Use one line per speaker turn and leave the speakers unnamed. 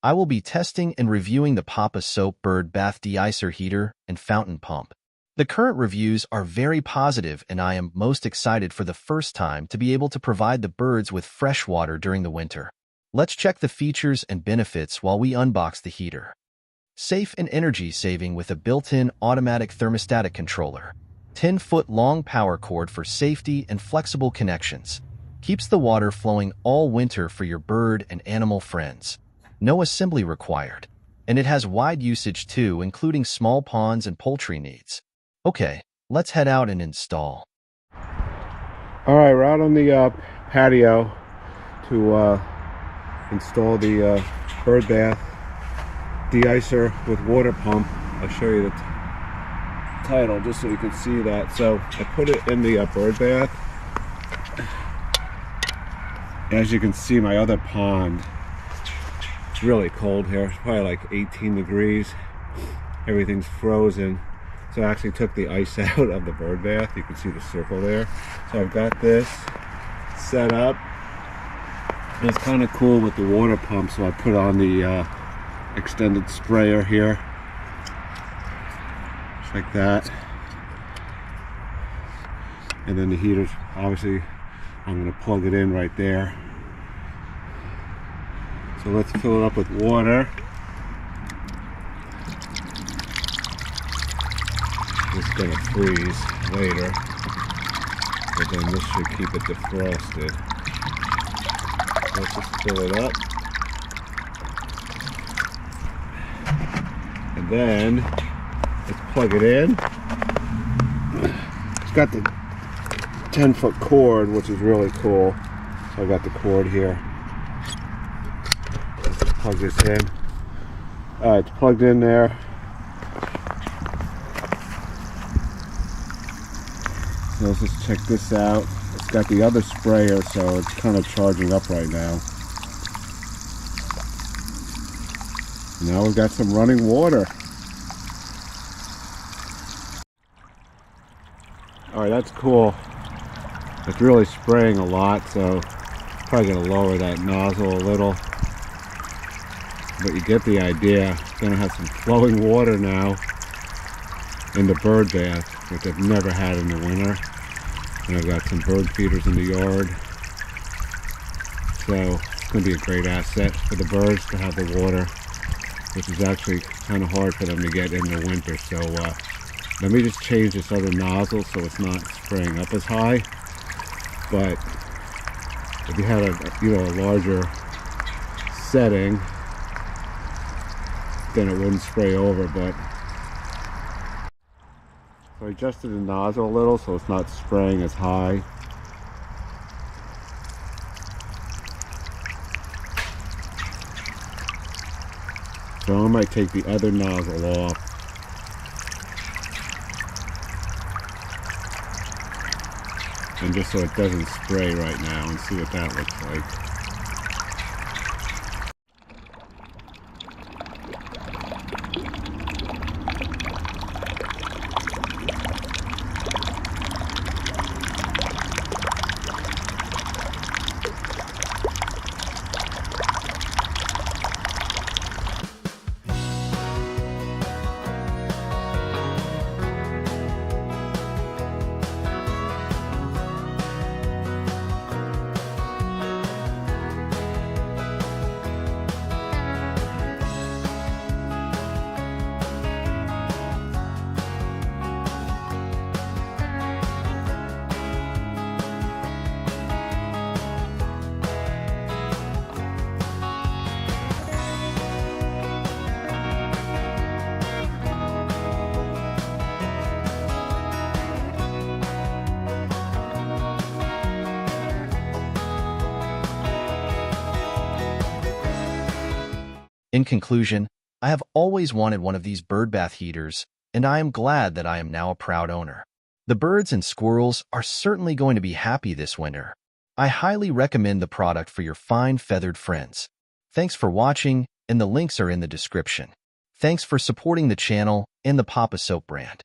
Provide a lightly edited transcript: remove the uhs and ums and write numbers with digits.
I will be testing and reviewing the POPOSOAP Birdbath Deicer heater and fountain pump. The current reviews are very positive, and I am most excited for the first time to be able to provide the birds with fresh water during the winter. Let's check the features and benefits while we unbox the heater. Safe and energy-saving with a built-in automatic thermostatic controller. 10-foot long power cord for safety and flexible connections. Keeps the water flowing all winter for your bird and animal friends. No assembly required. And it has wide usage too, including small ponds and poultry needs. Okay, let's head out and install.
All right, we're out on the patio to install the Birdbath Deicer with water pump. I'll show you the title just so you can see that. So I put it in the Birdbath. As you can see, my other pond, it's really cold here. It's probably like 18 degrees. Everything's frozen. So I actually took the ice out of the Birdbath. You can see the circle there. So I've got this set up. And it's kind of cool with the water pump. So I put on the extended sprayer here. Just like that. And then the heater's, obviously, I'm going to plug it in right there. So let's fill it up with water. It's going to freeze later, but then this should keep it defrosted. Let's just fill it up. And then let's plug it in. It's got the 10-foot cord, which is really cool. So I've got the cord here. Let's just plug this in. Alright, it's plugged in there. So let's just check this out. It's got the other sprayer, so it's kind of charging up right now. Now we've got some running water. Alright, that's cool. It's really spraying a lot, so probably going to lower that nozzle a little. But you get the idea. It's going to have some flowing water now in the Birdbath, which I've never had in the winter. And I've got some bird feeders in the yard. So it's going to be a great asset for the birds to have the water, which is actually kind of hard for them to get in the winter. So let me just change this other nozzle so it's not spraying up as high. But if you had a larger setting, then it wouldn't spray over. But so I adjusted the nozzle a little so it's not spraying as high. So I might take the other nozzle off. And just so it doesn't spray right now, and see what that looks like.
In conclusion, I have always wanted one of these Birdbath heaters, and I am glad that I am now a proud owner. The birds and squirrels are certainly going to be happy this winter. I highly recommend the product for your fine feathered friends. Thanks for watching, and the links are in the description. Thanks for supporting the channel and the POPOSOAP brand.